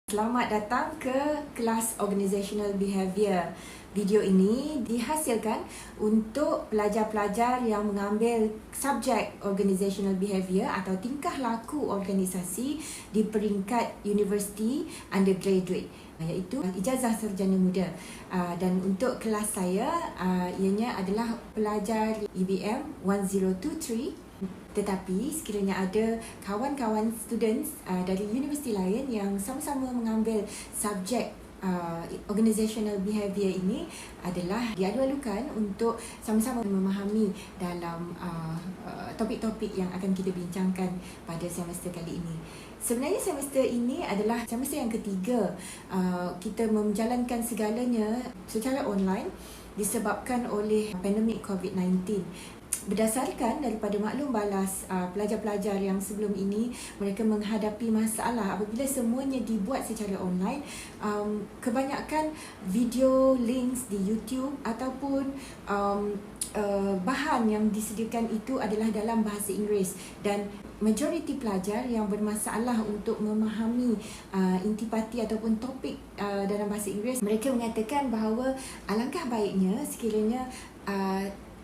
Selamat datang ke kelas Organizational Behaviour. Video ini dihasilkan untuk pelajar-pelajar yang mengambil subjek Organizational Behaviour atau tingkah laku organisasi di peringkat University Undergraduate, iaitu ijazah sarjana muda. Dan untuk kelas saya, ianya adalah pelajar EBM 1023. Tetapi sekiranya ada kawan-kawan students dari universiti lain yang sama-sama mengambil subjek Organizational Behaviour ini, adalah diadu-adukan untuk sama-sama memahami dalam topik-topik yang akan kita bincangkan pada semester kali ini. Sebenarnya semester ini adalah semester yang ketiga kita menjalankan segalanya secara online disebabkan oleh pandemik COVID-19. Berdasarkan daripada maklum balas pelajar-pelajar yang sebelum ini, mereka menghadapi masalah apabila semuanya dibuat secara online. Kebanyakan video links di YouTube ataupun bahan yang disediakan itu adalah dalam bahasa Inggeris, dan majoriti pelajar yang bermasalah untuk memahami intipati ataupun topik dalam bahasa Inggeris, mereka mengatakan bahawa alangkah baiknya sekiranya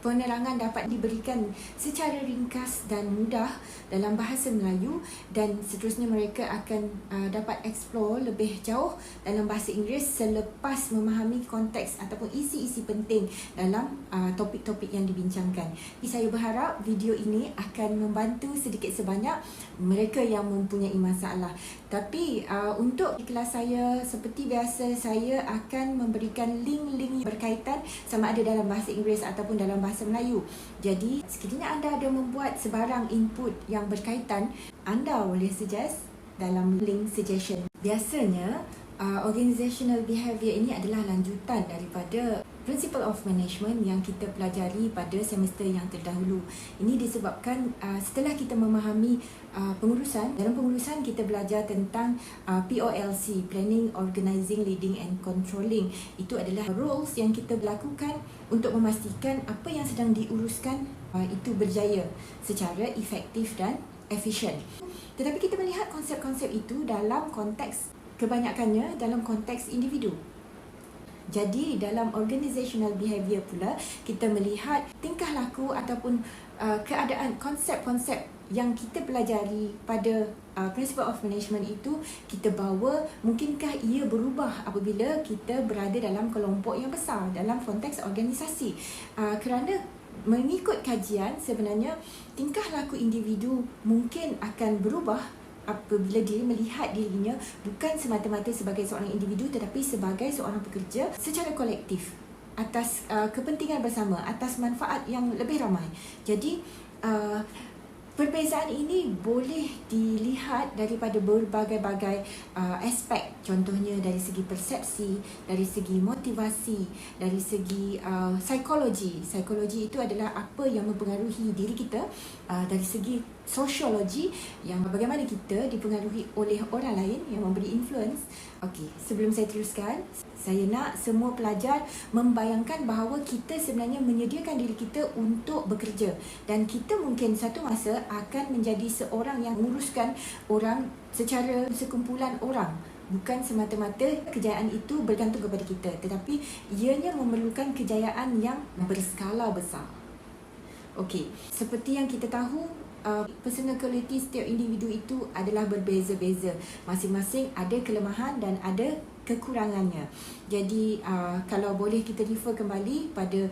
penerangan dapat diberikan secara ringkas dan mudah dalam bahasa Melayu, dan seterusnya mereka akan dapat explore lebih jauh dalam bahasa Inggeris selepas memahami konteks ataupun isi-isi penting dalam topik-topik yang dibincangkan. Jadi saya berharap video ini akan membantu sedikit sebanyak mereka yang mempunyai masalah. Tapi untuk kelas saya, seperti biasa, saya akan memberikan link-link berkaitan sama ada dalam bahasa Inggeris ataupun dalam bahasa Melayu. Jadi sekiranya anda ada membuat sebarang input yang berkaitan, anda boleh suggest dalam link suggestion. Biasanya Organizational Behaviour ini adalah lanjutan daripada Principle of Management yang kita pelajari pada semester yang terdahulu. Ini disebabkan setelah kita memahami pengurusan, dalam pengurusan kita belajar tentang POLC, Planning, Organizing, Leading and Controlling. Itu adalah rules yang kita lakukan untuk memastikan apa yang sedang diuruskan itu berjaya secara efektif dan efisien. Tetapi kita melihat konsep-konsep itu dalam konteks, kebanyakannya dalam konteks individu. Jadi dalam Organizational Behaviour pula, kita melihat tingkah laku ataupun keadaan, konsep-konsep yang kita pelajari pada Principle of Management itu kita bawa, mungkinkah ia berubah apabila kita berada dalam kelompok yang besar dalam konteks organisasi. Kerana mengikut kajian, sebenarnya tingkah laku individu mungkin akan berubah apabila dia melihat dirinya bukan semata-mata sebagai seorang individu, tetapi sebagai seorang pekerja secara kolektif atas kepentingan bersama, atas manfaat yang lebih ramai. Jadi perbezaan ini boleh dilihat daripada berbagai-bagai aspek. Contohnya dari segi persepsi, dari segi motivasi, dari segi psikologi. Psikologi itu adalah apa yang mempengaruhi diri kita. Dari segi sosiologi, yang bagaimana kita dipengaruhi oleh orang lain yang memberi influence. Okey, sebelum saya teruskan, saya nak semua pelajar membayangkan bahawa kita sebenarnya menyediakan diri kita untuk bekerja, dan kita mungkin satu masa akan menjadi seorang yang menguruskan orang secara sekumpulan orang. Bukan semata-mata kejayaan itu bergantung kepada kita, tetapi ianya memerlukan kejayaan yang berskala besar. Okey, seperti yang kita tahu, personal quality setiap individu itu adalah berbeza-beza. Masing-masing ada kelemahan dan ada kekurangannya. Jadi kalau boleh kita refer kembali pada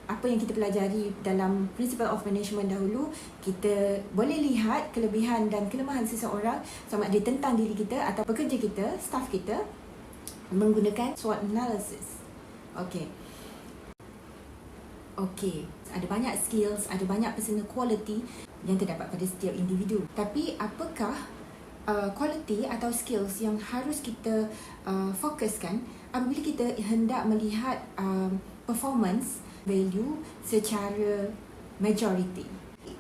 apa yang kita pelajari dalam Principle of Management dahulu, kita boleh lihat kelebihan dan kelemahan seseorang, sama ada tentang diri kita atau pekerja kita, staff kita, menggunakan SWOT analysis. Okey, ada banyak skills, ada banyak personal quality yang terdapat pada setiap individu. Tapi apakah quality atau skills yang harus kita fokuskan apabila kita hendak melihat performance value secara majority?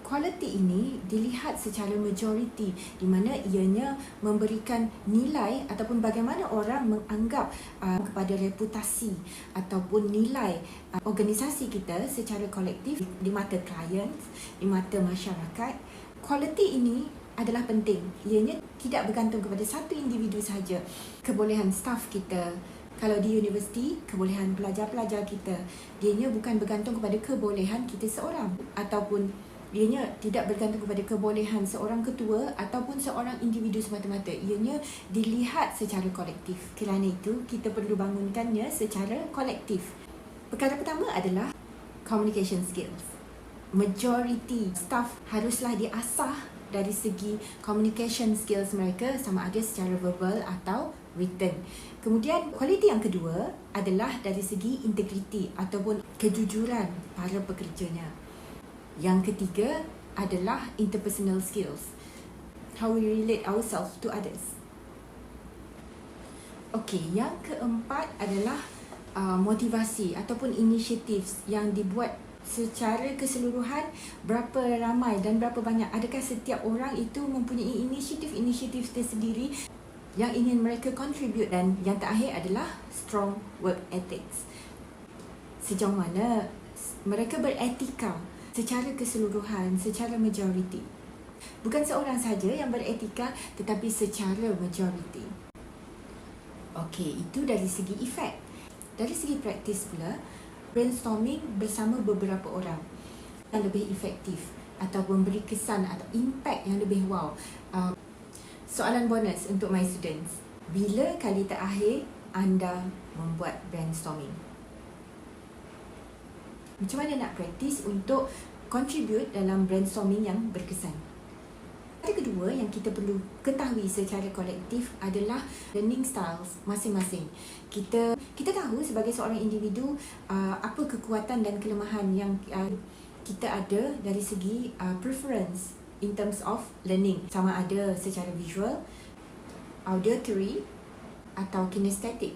Quality ini dilihat secara majority, di mana ianya memberikan nilai ataupun bagaimana orang menganggap kepada reputasi ataupun nilai organisasi kita secara kolektif di mata klien, di mata masyarakat. Quality ini adalah penting. Ianya tidak bergantung kepada satu individu sahaja. Kebolehan staf kita, kalau di universiti, kebolehan pelajar-pelajar kita, ianya bukan bergantung kepada kebolehan kita seorang, ataupun ianya tidak bergantung kepada kebolehan seorang ketua ataupun seorang individu semata-mata. Ianya dilihat secara kolektif. Kerana itu, kita perlu bangunkannya secara kolektif. Perkara pertama adalah communication skills. Majoriti staff haruslah diasah dari segi communication skills mereka, sama ada secara verbal atau written. Kemudian kualiti yang kedua adalah dari segi integriti ataupun kejujuran para pekerjanya. Yang ketiga adalah interpersonal skills. How we relate ourselves to others. Okey, yang keempat adalah motivasi ataupun initiatives yang dibuat secara keseluruhan, berapa ramai dan berapa banyak. Adakah setiap orang itu mempunyai inisiatif tersendiri yang ingin mereka contribute. Dan yang terakhir adalah strong work ethics. Sejauh mana mereka beretika secara keseluruhan, secara majoriti. Bukan seorang saja yang beretika, tetapi secara majoriti. Okey, itu dari segi efek. Dari segi praktis pula, brainstorming bersama beberapa orang yang lebih efektif atau memberi kesan atau impact yang lebih wow. Soalan bonus untuk my students. Bila kali terakhir anda membuat brainstorming? Macam mana nak praktis untuk contribute dalam brainstorming yang berkesan? Yang kedua yang kita perlu ketahui secara kolektif adalah learning styles masing-masing. Kita tahu sebagai seorang individu apa kekuatan dan kelemahan yang kita ada dari segi preference in terms of learning. Sama ada secara visual, auditory atau kinesthetic.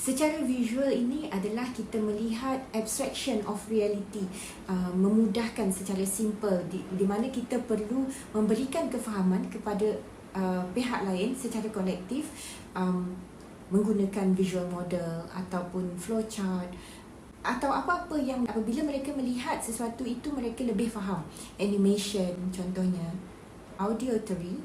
Secara visual ini adalah kita melihat abstraction of reality, memudahkan secara simple di mana kita perlu memberikan kefahaman kepada pihak lain secara kolektif menggunakan visual model ataupun flowchart atau apa-apa yang apabila mereka melihat sesuatu itu mereka lebih faham. Animation contohnya, auditory.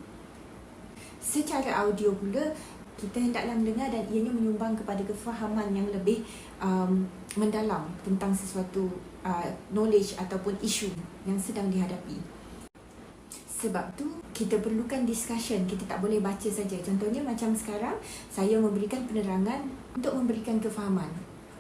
Secara audio pula kita hendaklah mendengar dan ianya menyumbang kepada kefahaman yang lebih mendalam tentang sesuatu knowledge ataupun isu yang sedang dihadapi. Sebab tu kita perlukan discussion, kita tak boleh baca saja. Contohnya macam sekarang saya memberikan penerangan untuk memberikan kefahaman.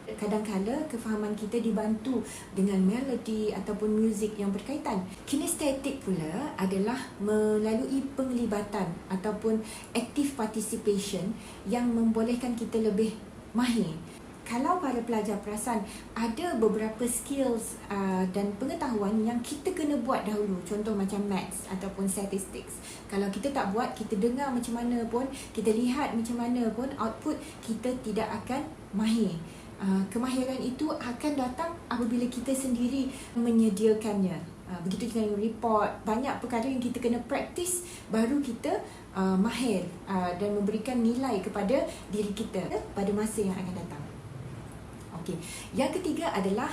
Kadang-kadang kefahaman kita dibantu dengan melodi ataupun muzik yang berkaitan. Kinestetik pula adalah melalui penglibatan ataupun active participation yang membolehkan kita lebih mahir. Kalau para pelajar perasan ada beberapa skills dan pengetahuan yang kita kena buat dahulu, contoh macam maths ataupun statistics. Kalau kita tak buat, kita dengar macam mana pun, kita lihat macam mana pun, output kita tidak akan mahir. Kemahiran itu akan datang apabila kita sendiri menyediakannya. Begitu dengan report, banyak perkara yang kita kena praktis baru kita mahir dan memberikan nilai kepada diri kita pada masa yang akan datang. Okey, yang ketiga adalah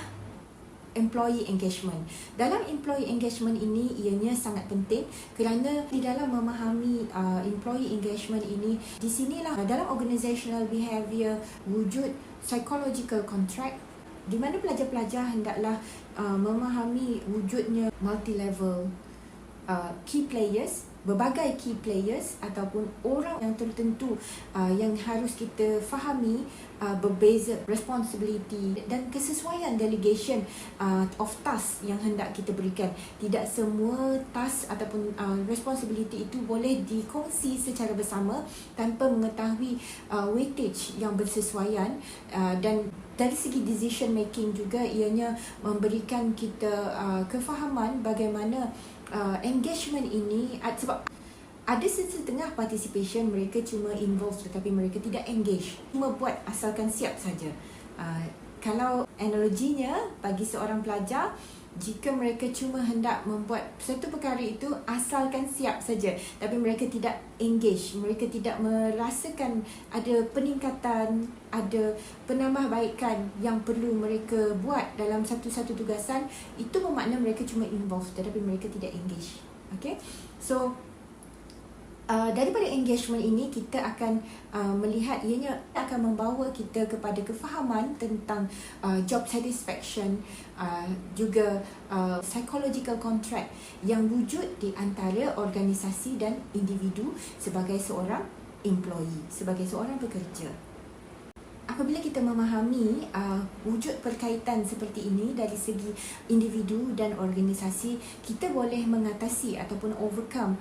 employee engagement. Dalam employee engagement ini ianya sangat penting kerana di dalam memahami employee engagement ini, di sinilah dalam organizational behaviour wujud psychological contract di mana pelajar-pelajar hendaklah memahami wujudnya multi-level key players, berbagai key players ataupun orang yang tertentu yang harus kita fahami berbeza responsibility dan kesesuaian delegation of task yang hendak kita berikan. Tidak semua task ataupun responsibility itu boleh dikongsi secara bersama tanpa mengetahui weightage yang bersesuaian, dan dari segi decision making juga ianya memberikan kita kefahaman bagaimana engagement ini, sebab ada setengah participation mereka cuma involved tetapi mereka tidak engage, cuma buat asalkan siap saja. Kalau analoginya bagi seorang pelajar, jika mereka cuma hendak membuat satu perkara itu asalkan siap saja tapi mereka tidak engage, mereka tidak merasakan ada peningkatan, ada penambahbaikan yang perlu mereka buat dalam satu-satu tugasan, itu bermakna mereka cuma involved tetapi mereka tidak engage. Okay? So Daripada engagement ini kita akan melihat ianya akan membawa kita kepada kefahaman tentang job satisfaction, juga psychological contract yang wujud di antara organisasi dan individu sebagai seorang employee, sebagai seorang pekerja. Apabila kita memahami wujud perkaitan seperti ini dari segi individu dan organisasi, kita boleh mengatasi ataupun overcome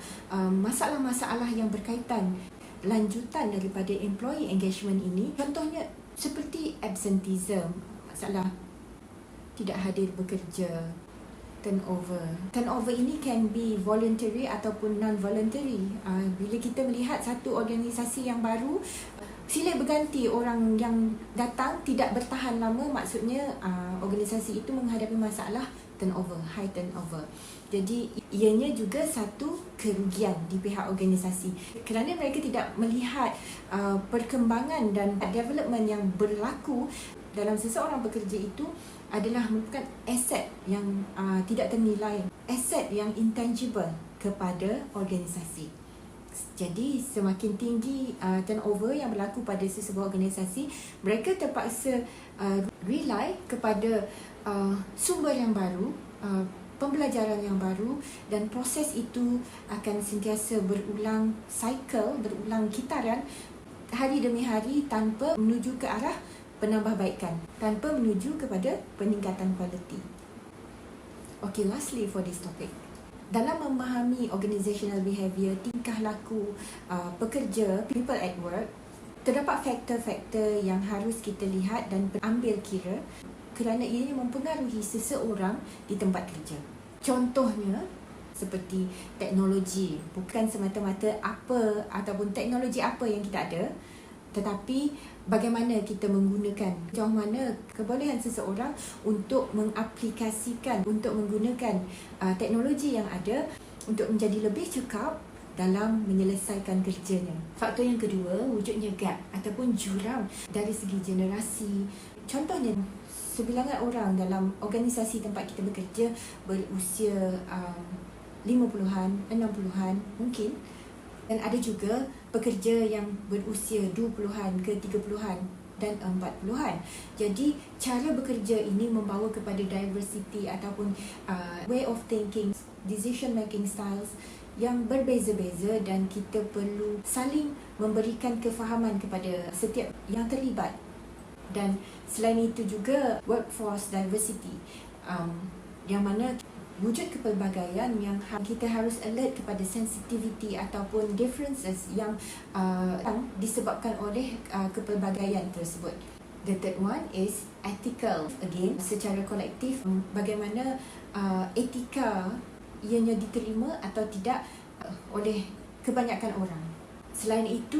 masalah-masalah yang berkaitan lanjutan daripada employee engagement ini. Contohnya seperti absenteeism, masalah tidak hadir bekerja, turnover. Turnover ini can be voluntary ataupun non-voluntary. Bila kita melihat satu organisasi yang baru, silih berganti orang yang datang tidak bertahan lama, maksudnya organisasi itu menghadapi masalah turnover, high turnover. Jadi ianya juga satu kerugian di pihak organisasi kerana mereka tidak melihat perkembangan dan development yang berlaku dalam seseorang pekerja itu adalah merupakan aset yang tidak ternilai, aset yang intangible kepada organisasi. Jadi semakin tinggi turnover yang berlaku pada sesebuah organisasi, mereka terpaksa rely kepada sumber yang baru, pembelajaran yang baru, dan proses itu akan sentiasa berulang berulang kitaran hari demi hari tanpa menuju ke arah penambahbaikan, tanpa menuju kepada peningkatan kualiti. Okay, lastly for this topic, dalam memahami organizational behaviour, tingkah laku pekerja, people at work, terdapat faktor-faktor yang harus kita lihat dan ambil kira kerana ianya mempengaruhi seseorang di tempat kerja. Contohnya seperti teknologi, bukan semata-mata apa ataupun teknologi apa yang kita ada, tetapi bagaimana kita menggunakan, sejauh mana kebolehan seseorang untuk mengaplikasikan, untuk menggunakan teknologi yang ada untuk menjadi lebih cekap dalam menyelesaikan kerjanya. Faktor yang kedua, wujudnya gap ataupun jurang dari segi generasi. Contohnya, sebilangan orang dalam organisasi tempat kita bekerja berusia 50-an, 60-an mungkin, dan ada juga pekerja yang berusia 20-an ke 30-an dan 40-an. Jadi cara bekerja ini membawa kepada diversity ataupun way of thinking, decision making styles yang berbeza-beza, dan kita perlu saling memberikan kefahaman kepada setiap yang terlibat. Dan selain itu juga workforce diversity, yang mana wujud kepelbagaian yang kita harus alert kepada sensitivity ataupun differences yang disebabkan oleh kepelbagaian tersebut. The third one is ethical. Again, secara kolektif, bagaimana etika ianya diterima atau tidak oleh kebanyakan orang. Selain itu,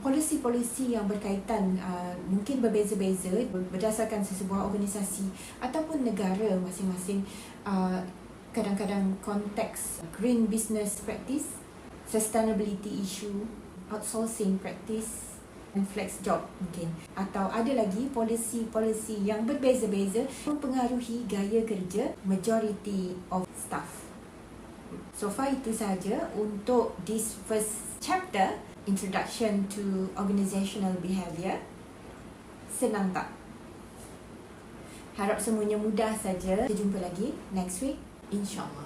polisi-polisi yang berkaitan mungkin berbeza-beza berdasarkan sesebuah organisasi ataupun negara masing-masing. Kadang-kadang konteks green business practice, sustainability issue, outsourcing practice, and flex job mungkin. Atau ada lagi polisi-polisi yang berbeza-beza mempengaruhi gaya kerja majority of staff. So far itu saja untuk this first chapter, Introduction to Organizational Behaviour. Senang tak? Harap semuanya mudah saja. Kita jumpa lagi next week, insyaAllah.